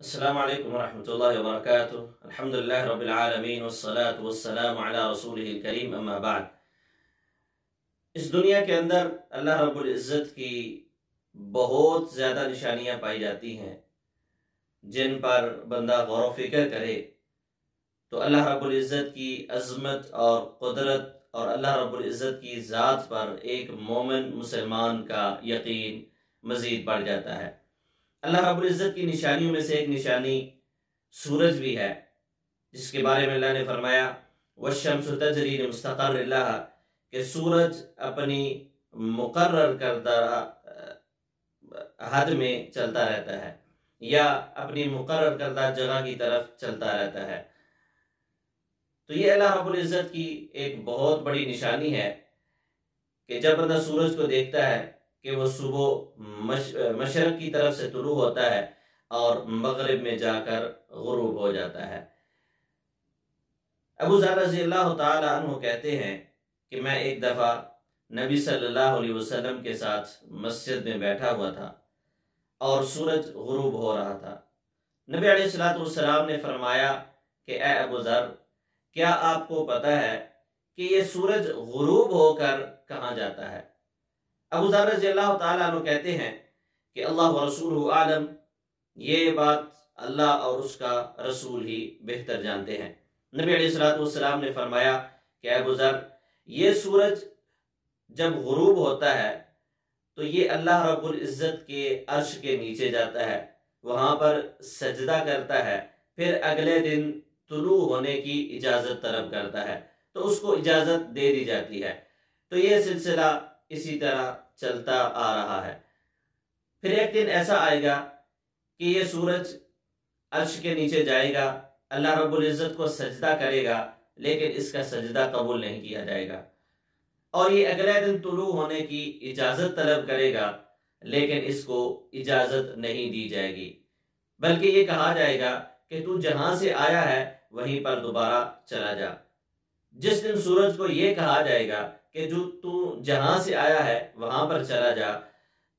السلام علیکم ورحمۃ اللہ وبرکاتہ۔ الحمد للہ رب العالمین والصلاة والسلام علی رسولہ الکریم، اما بعد۔ اس دنیا کے اندر اللہ رب العزت کی بہت زیادہ نشانیاں پائی جاتی ہیں جن پر بندہ غور و فکر کرے تو اللہ رب العزت کی عظمت اور قدرت اور اللہ رب العزت کی ذات پر ایک مومن مسلمان کا یقین مزید بڑھ جاتا ہے۔ اللہ رب العزت کی نشانیوں میں سے ایک نشانی سورج بھی ہے، جس کے بارے میں اللہ نے فرمایا وَالشَّمْسُ تَجْرِي لِمُسْتَقَرٍّ لَهَا، کہ سورج اپنی مقرر کردہ حد میں چلتا رہتا ہے یا اپنی مقرر کردہ جگہ کی طرف چلتا رہتا ہے۔ تو یہ اللہ رب العزت کی ایک بہت بڑی نشانی ہے کہ جب بندہ سورج کو دیکھتا ہے کہ وہ صبح مشرق کی طرف سے طلوع ہوتا ہے اور مغرب میں جا کر غروب ہو جاتا ہے۔ ابو ذر رضی اللہ تعالی عنہ کہتے ہیں کہ میں ایک دفعہ نبی صلی اللہ علیہ وسلم کے ساتھ مسجد میں بیٹھا ہوا تھا اور سورج غروب ہو رہا تھا۔ نبی علیہ السلام نے فرمایا کہ اے ابو ذر، کیا آپ کو پتہ ہے کہ یہ سورج غروب ہو کر کہاں جاتا ہے؟ ابو ذر رضی اللہ تعالیٰ عنہ کہتے ہیں کہ اللہ و رسولہ عالم، یہ بات اللہ اور اس کا رسول ہی بہتر جانتے ہیں۔ نبی علیہ السلام نے فرمایا کہ ابو ذر، یہ سورج جب غروب ہوتا ہے تو یہ اللہ رب العزت کے عرش کے نیچے جاتا ہے، وہاں پر سجدہ کرتا ہے، پھر اگلے دن طلوع ہونے کی اجازت طلب کرتا ہے تو اس کو اجازت دے دی جاتی ہے۔ تو یہ سلسلہ اسی طرح چلتا آ رہا ہے۔ پھر ایک دن ایسا آئے گا کہ یہ سورج عرش کے نیچے جائے گا، اللہ رب العزت کو سجدہ کرے گا، لیکن اس کا سجدہ قبول نہیں کیا جائے گا، اور یہ اگلے دن طلوع ہونے کی اجازت طلب کرے گا، لیکن اس کو اجازت نہیں دی جائے گی، بلکہ یہ کہا جائے گا کہ تو جہاں سے آیا ہے وہیں پر دوبارہ چلا جا۔ جس دن سورج کو یہ کہا جائے گا کہ جو تو جہاں سے آیا ہے وہاں پر چلا جا،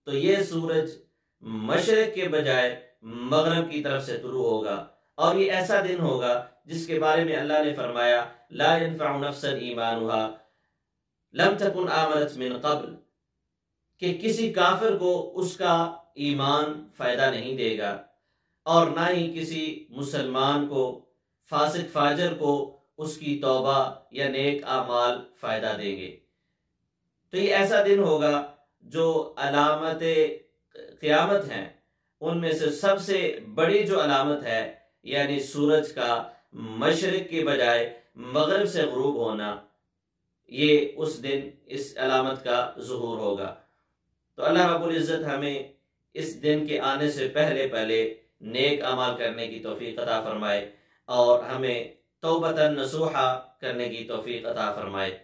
تو یہ سورج مشرق کے بجائے مغرب کی طرف سے طلوع ہوگا، اور یہ ایسا دن ہوگا جس کے بارے میں اللہ نے فرمایا لا ينفع نفسا ایمانها لم تكن آمنت من قبل، کہ کسی کافر کو اس کا ایمان فائدہ نہیں دے گا، اور نہ ہی کسی مسلمان کو، فاسق فاجر کو اس کی توبہ یا نیک اعمال فائدہ دیں گے۔ تو یہ ایسا دن ہوگا جو علامت قیامت ہیں ان میں سے سب سے بڑی جو علامت ہے، یعنی سورج کا مشرق کے بجائے مغرب سے غروب ہونا، یہ اس دن اس علامت کا ظہور ہوگا۔ تو اللہ رب العزت ہمیں اس دن کے آنے سے پہلے نیک اعمال کرنے کی توفیق عطا فرمائے اور ہمیں توبۃ نصوحہ کرنے کی توفیق عطا فرمائے۔